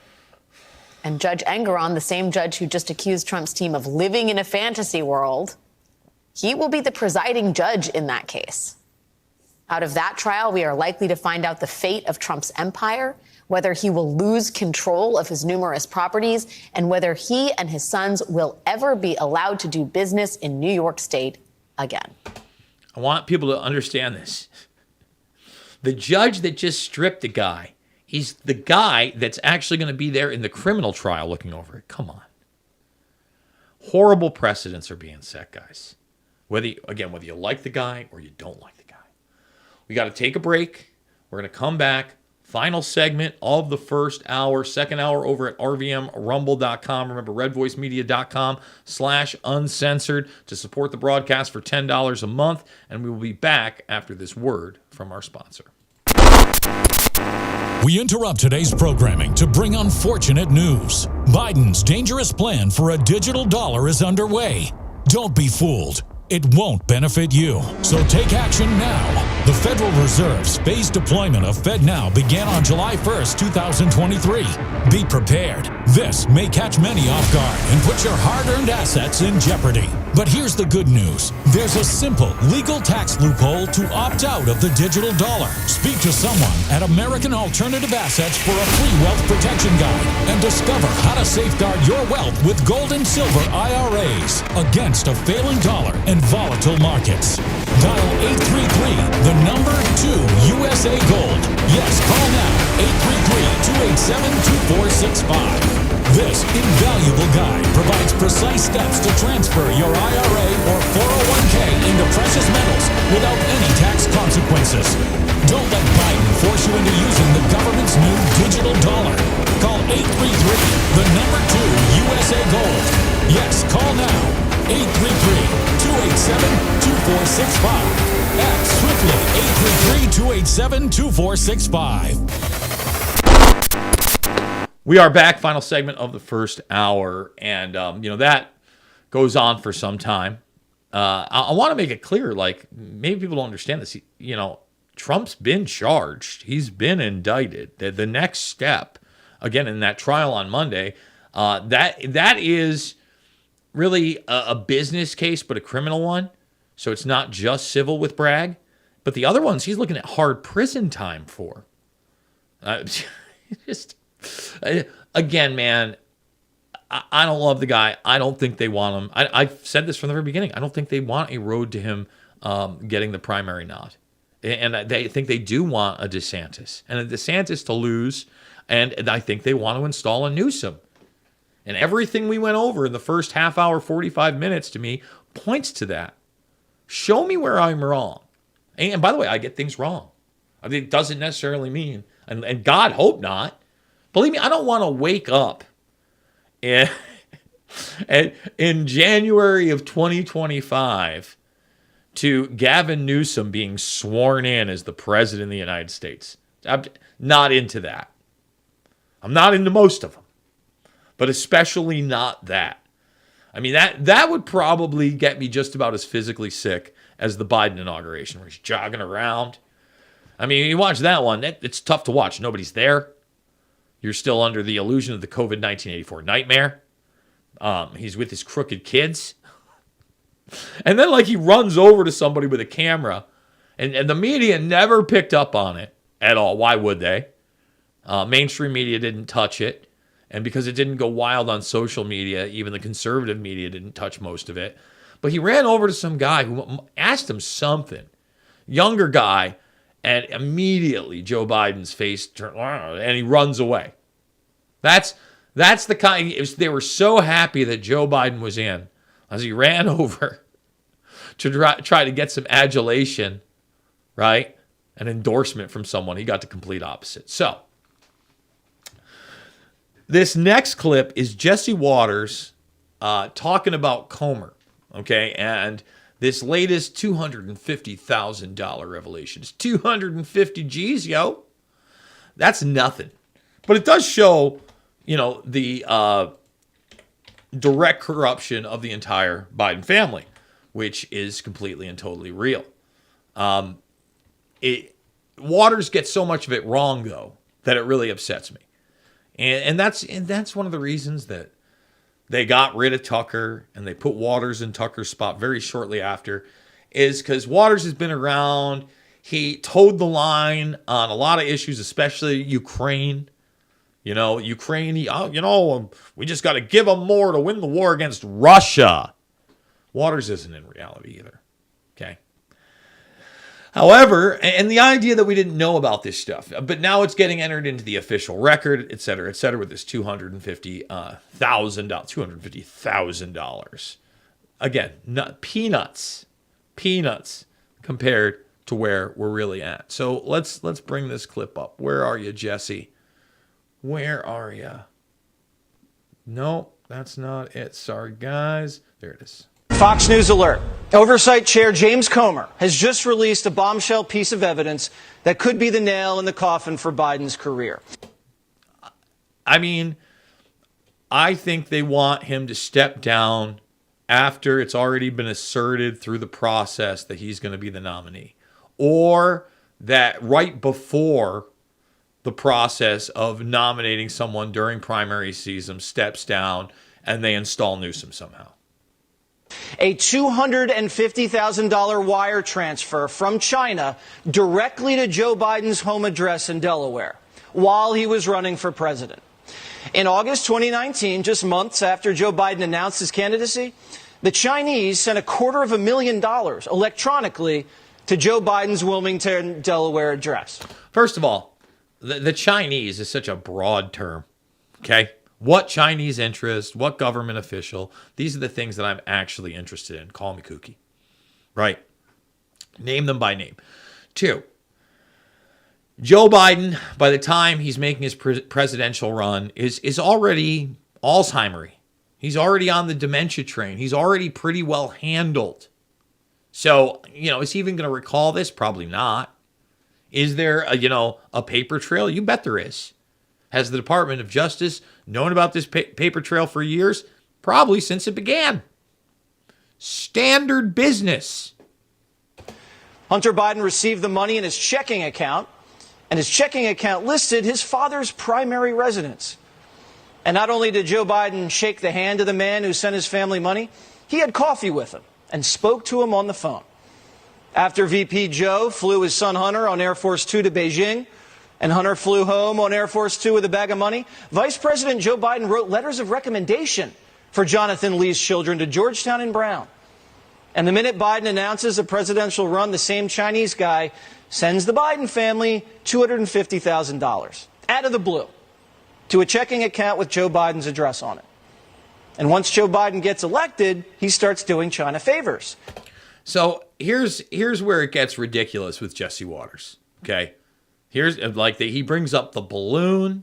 S16: And Judge Engeron, the same judge who just accused Trump's team of living in a fantasy world, he will be the presiding judge in that case. Out of that trial, we are likely to find out the fate of Trump's empire, whether he will lose control of his numerous properties, and whether he and his sons will ever be allowed to do business in New York State again.
S6: I want people to understand this. The judge that just stripped the guy, he's the guy that's actually going to be there in the criminal trial looking over it. Come on. Horrible precedents are being set, guys. Whether you like the guy or you don't like the guy. We got to take a break. We're going to come back. Final segment of the first hour, second hour over at RVMRumble.com. Remember, redvoicemedia.com/uncensored to support the broadcast for $10 a month. And we will be back after this word from our sponsor.
S7: We interrupt today's programming to bring unfortunate news. Biden's dangerous plan for a digital dollar is underway. Don't be fooled. It won't benefit you. So take action now. The Federal Reserve's phased deployment of FedNow began on July 1st, 2023. Be prepared. This may catch many off guard and put your hard-earned assets in jeopardy. But here's the good news. There's a simple legal tax loophole to opt out of the digital dollar. Speak to someone at American Alternative Assets for a free wealth protection guide and discover how to safeguard your wealth with gold and silver IRAs against a failing dollar and volatile markets. Dial 833, the number 2 USA Gold. Yes, call now, 833-287-2465. This invaluable guide provides precise steps to transfer your IRA or 401k into precious metals without any tax consequences. Don't let Biden force you into using the government's new digital dollar. Call 833, the number 2 USA Gold. Yes, call now, 833-287-2465. Act swiftly, 833-287-2465.
S6: We are back, final segment of the first hour, and that goes on for some time. I want to make it clear, like, maybe people don't understand this. Trump's been charged. He's been indicted. The next step, again, in that trial on Monday, that is really a business case, but a criminal one. So it's not just civil with Bragg. But the other ones, he's looking at hard prison time for. Again, man, I don't love the guy. I don't think they want him. I've said this from the very beginning. I don't think they want a road to him getting the primary nod. And they think they do want a DeSantis. And a DeSantis to lose. And I think they want to install a Newsom. And everything we went over in the first half hour, 45 minutes to me, points to that. Show me where I'm wrong. And by the way, I get things wrong. I mean, it doesn't necessarily mean, and God hope not. Believe me, I don't want to wake up in January of 2025 to Gavin Newsom being sworn in as the president of the United States. I'm not into that. I'm not into most of them, but especially not that. I mean, that would probably get me just about as physically sick as the Biden inauguration, where he's jogging around. I mean, you watch that one, it's tough to watch. Nobody's there. You're still under the illusion of the COVID 1984 nightmare. He's with his crooked kids. And then, he runs over to somebody with a camera, and the media never picked up on it at all. Why would they? Mainstream media didn't touch it. And because it didn't go wild on social media, even the conservative media didn't touch most of it. But he ran over to some guy who asked him something. Younger guy. And immediately Joe Biden's face turned, and he runs away. That's the kind. They were so happy that Joe Biden was in, as he ran over to try to get some adulation, right? An endorsement from someone. He got the complete opposite. So this next clip is Jesse Waters talking about Comer, okay, and this latest $250,000 revelation. It's 250 G's, yo. That's nothing. But it does show, the direct corruption of the entire Biden family, which is completely and totally real. Waters gets so much of it wrong, though, that it really upsets me. And that's one of the reasons that they got rid of Tucker and they put Waters in Tucker's spot very shortly after, is because Waters has been around. He towed the line on a lot of issues, especially Ukraine. Ukraine, we just got to give them more to win the war against Russia. Waters isn't in reality either. Okay. However, and the idea that we didn't know about this stuff, but now it's getting entered into the official record, et cetera, with this $250,000. Again, peanuts compared to where we're really at. So let's bring this clip up. Where are you, Jesse? Where are you? No, that's not it. Sorry, guys. There it is.
S17: Fox News alert. Oversight Chair James Comer has just released a bombshell piece of evidence that could be the nail in the coffin for Biden's career.
S6: I mean, I think they want him to step down after it's already been asserted through the process that he's going to be the nominee, or that right before the process of nominating someone during primary season steps down and they install Newsom somehow.
S17: A $250,000 wire transfer from China directly to Joe Biden's home address in Delaware while he was running for president. In August 2019, just months after Joe Biden announced his candidacy, the Chinese sent $250,000 electronically to Joe Biden's Wilmington, Delaware address.
S6: First of all, the Chinese is such a broad term, okay? What Chinese interest, what government official, these are the things that I'm actually interested in. Call me kooky, right? Name them by name. 2, Joe Biden, by the time he's making his presidential run, is already Alzheimer-y. He's already on the dementia train. He's already pretty well handled. So, is he even going to recall this? Probably not. Is there a paper trail? You bet there is. Has the Department of Justice known about this paper trail for years? Probably since it began. Standard business.
S17: Hunter Biden received the money in his checking account, and his checking account listed his father's primary residence. And not only did Joe Biden shake the hand of the man who sent his family money, he had coffee with him and spoke to him on the phone. After VP Joe flew his son Hunter on Air Force Two to Beijing, and Hunter flew home on Air Force Two with a bag of money, Vice President Joe Biden wrote letters of recommendation for Jonathan Lee's children to Georgetown and Brown. And the minute Biden announces a presidential run, the same Chinese guy sends the Biden family $250,000 out of the blue to a checking account with Joe Biden's address on it. And once Joe Biden gets elected, he starts doing China favors.
S6: So here's where it gets ridiculous with Jesse Waters, okay? Here's he brings up the balloon.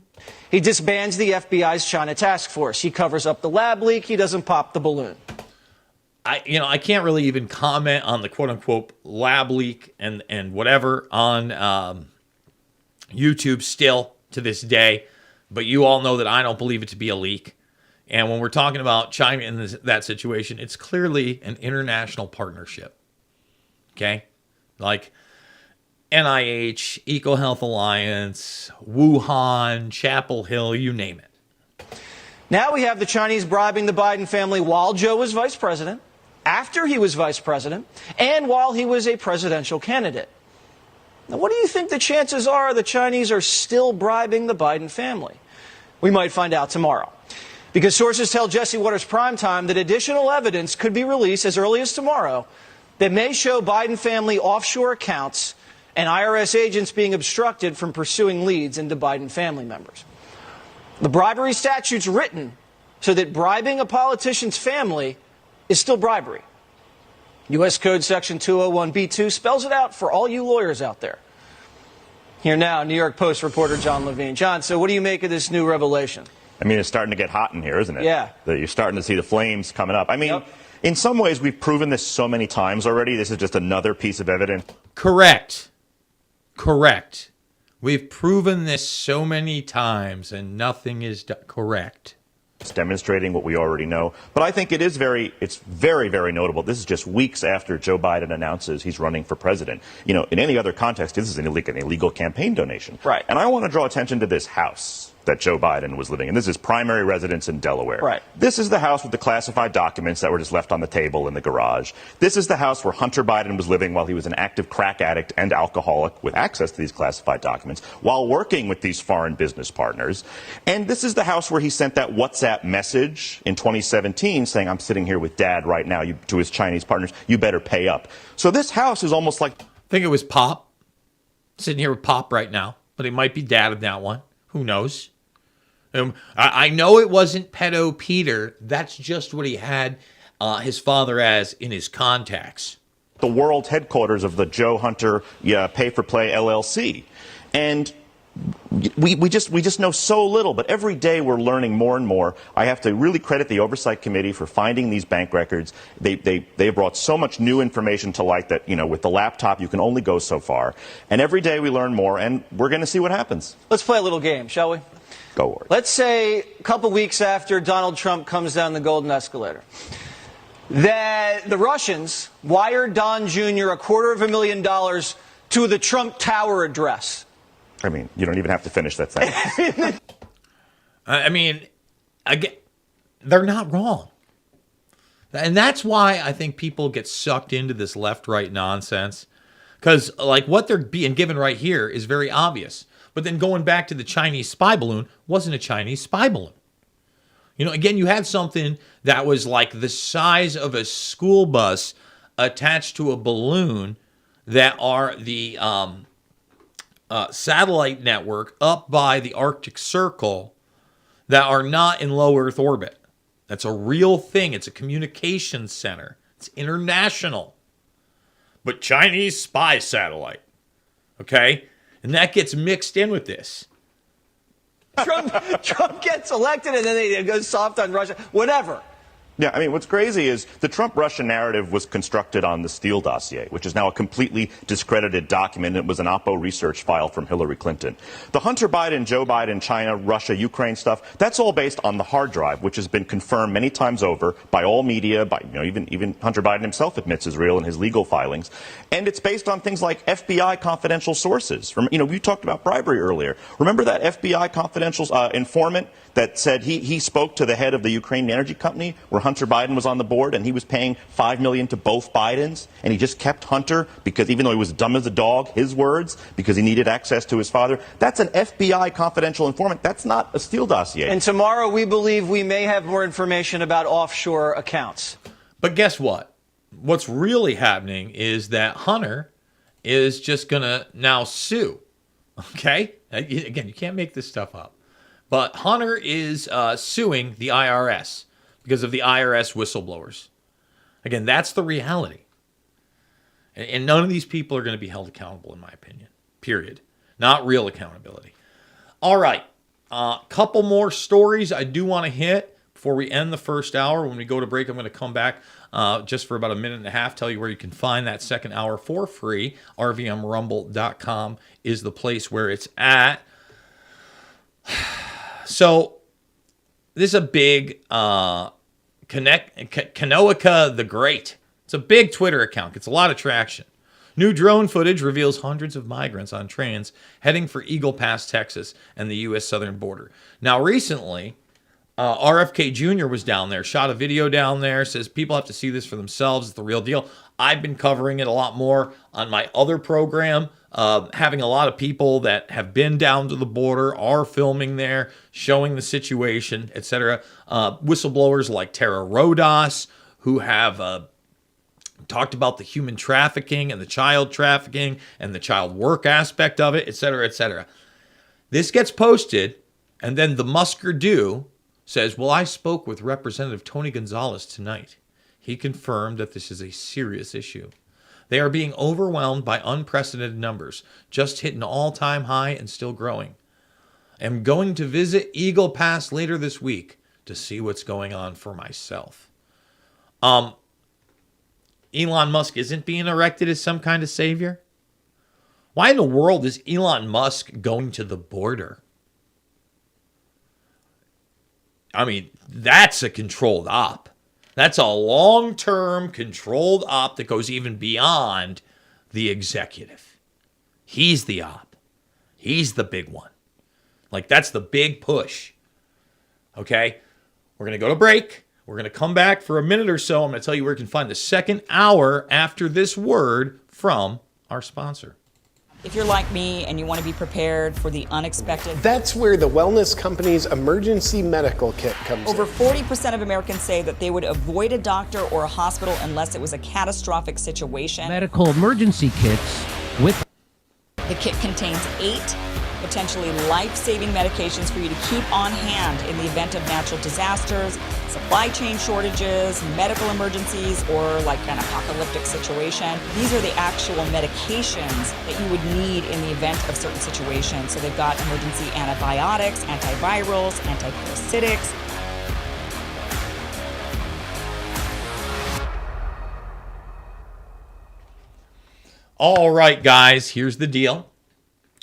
S17: He disbands the FBI's China task force. He covers up the lab leak. He doesn't pop the balloon.
S6: I can't really even comment on the quote unquote lab leak and whatever on YouTube still to this day. But you all know that I don't believe it to be a leak. And when we're talking about China in that situation, it's clearly an international partnership. Okay? Like NIH, EcoHealth Alliance, Wuhan, Chapel Hill, you name it.
S17: Now we have the Chinese bribing the Biden family while Joe was vice president, after he was vice president, and while he was a presidential candidate. Now, what do you think the chances are the Chinese are still bribing the Biden family? We might find out tomorrow. Because sources tell Jesse Waters Primetime that additional evidence could be released as early as tomorrow that may show Biden family offshore accounts and IRS agents being obstructed from pursuing leads into Biden family members. The bribery statute's written so that bribing a politician's family is still bribery. U.S. Code Section 201B2 spells it out for all you lawyers out there. Here now, New York Post reporter John Levine. John, so what do you make of this new revelation?
S18: I mean, it's starting to get hot in here, isn't it?
S17: Yeah.
S18: That you're starting to see the flames coming up. I mean, in some ways, we've proven this so many times already. This is just another piece of evidence.
S6: Correct. We've proven this so many times, and nothing is correct.
S18: It's demonstrating what we already know. But I think it's very, very notable. This is just weeks after Joe Biden announces he's running for president. In any other context, this is an illegal campaign donation.
S17: Right.
S18: And I want to draw attention to this house. that Joe Biden was living in. This is primary residence in Delaware.
S17: Right.
S18: This is the house with the classified documents that were just left on the table in the garage. This is the house where Hunter Biden was living while he was an active crack addict and alcoholic with access to these classified documents while working with these foreign business partners. And this is the house where he sent that WhatsApp message in 2017 saying, I'm sitting here with Dad right now, to his Chinese partners, you better pay up. So this house is almost like...
S6: I think it was Pop. Sitting here with Pop right now, but it might be Dad of that one. Who knows? I know it wasn't Pedo Peter. That's just what he had his father as in his contacts.
S18: The world headquarters of the Joe Hunter Pay for Play LLC. And we just know so little, but every day we're learning more and more. I have to really credit the Oversight Committee for finding these bank records. They brought so much new information to light that, with the laptop, you can only go so far. And every day we learn more, and we're going to see what happens.
S17: Let's play a little game, shall we?
S18: Go for it.
S17: Let's say a couple weeks after Donald Trump comes down the golden escalator, that the Russians wired Don Jr. $250,000 to the Trump Tower address.
S18: I mean, you don't even have to finish that sentence.
S6: I mean, again, they're not wrong. And that's why I think people get sucked into this left-right nonsense. Because, like, what they're being given right here is very obvious. But then going back to the Chinese spy balloon, wasn't a Chinese spy balloon. Again, you had something that was like the size of a school bus attached to a balloon that are the satellite network up by the Arctic Circle that are not in low Earth orbit. That's a real thing. It's a communications center. It's international. But Chinese spy satellite. Okay? And that gets mixed in with this.
S17: Trump gets elected and then they go soft on Russia. Whatever.
S18: Yeah, I mean, what's crazy is the Trump-Russia narrative was constructed on the Steele dossier, which is now a completely discredited document. It was an Oppo research file from Hillary Clinton. The Hunter Biden, Joe Biden, China, Russia, Ukraine stuff, that's all based on the hard drive, which has been confirmed many times over by all media, by even Hunter Biden himself admits is real in his legal filings. And it's based on things like FBI confidential sources. We talked about bribery earlier. Remember that FBI confidential informant that said he spoke to the head of the Ukraine energy company where Hunter Biden was on the board and he was paying $5 million to both Bidens, and he just kept Hunter because even though he was dumb as a dog, his words, because he needed access to his father. That's an FBI confidential informant. That's not a Steele dossier.
S17: And tomorrow we believe we may have more information about offshore accounts.
S6: But guess what? What's really happening is that Hunter is just going to now sue. Okay? Again, you can't make this stuff up. But Hunter is suing the IRS because of the IRS whistleblowers. Again, that's the reality. And none of these people are going to be held accountable, in my opinion. Period. Not real accountability. All right. Couple more stories I do want to hit before we end the first hour. When we go to break, I'm going to come back just for about a minute and a half, tell you where you can find that second hour for free. RVMRumble.com is the place where it's at. So, this is a big Kanoika the Great. It's a big Twitter account. Gets a lot of traction. New drone footage reveals hundreds of migrants on trains heading for Eagle Pass, Texas, and the U.S. southern border. Now, recently, RFK Jr. was down there, shot a video down there, says people have to see this for themselves. It's the real deal. I've been covering it a lot more on my other program, having a lot of people that have been down to the border, are filming there, showing the situation, etc. Whistleblowers like Tara Rodas, who have talked about the human trafficking and the child trafficking and the child work aspect of it, etc., etc. This gets posted, and then the Musker-Do says, well, I spoke with Representative Tony Gonzalez tonight. He confirmed that this is a serious issue. They are being overwhelmed by unprecedented numbers, just hit an all-time high and still growing. I'm going to visit Eagle Pass later this week to see what's going on for myself. Elon Musk isn't being erected as some kind of savior? Why in the world is Elon Musk going to the border? I mean, that's a controlled op. That's a long-term controlled op that goes even beyond the executive. He's the op. He's the big one. Like, that's the big push. Okay? We're going to go to break. We're going to come back for a minute or so. I'm going to tell you where you can find the second hour after this word from our sponsor.
S19: If you're like me and you want to be prepared for the unexpected,
S20: that's where the Wellness Company's emergency medical kit comes
S19: over
S20: in.
S19: 40% of Americans say that they would avoid a doctor or a hospital unless it was a catastrophic situation.
S21: Medical emergency kits with...
S19: The kit contains 8 potentially life-saving medications for you to keep on hand in the event of natural disasters, supply chain shortages, medical emergencies, or like an apocalyptic situation. These are the actual medications that you would need in the event of certain situations. So they've got emergency antibiotics, antivirals, antiparasitics.
S6: All right, guys, here's the deal.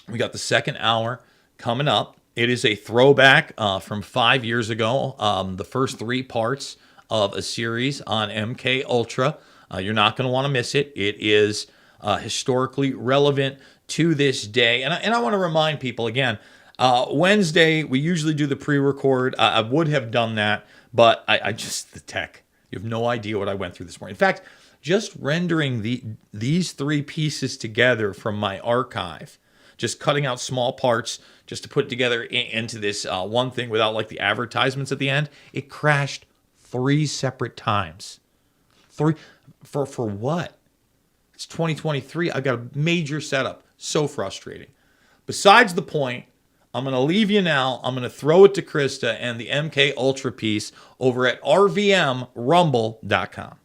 S6: We got the second hour coming up. It is a throwback from 5 years ago, the first 3 parts of a series on MK Ultra. You're not going to want to miss it. It is historically relevant to this day. And I want to remind people again, Wednesday, we usually do the pre-record. I would have done that, but I just, the tech, you have no idea what I went through this morning. In fact, just rendering these 3 pieces together from my archive, just cutting out small parts just to put together into this one thing without like the advertisements at the end, it crashed 3 separate times. 3 for what? It's 2023. I got a major setup. So frustrating. Besides the point, I'm going to leave you now. I'm going to throw it to Krista and the MK Ultra piece over at RVM Rumble.com.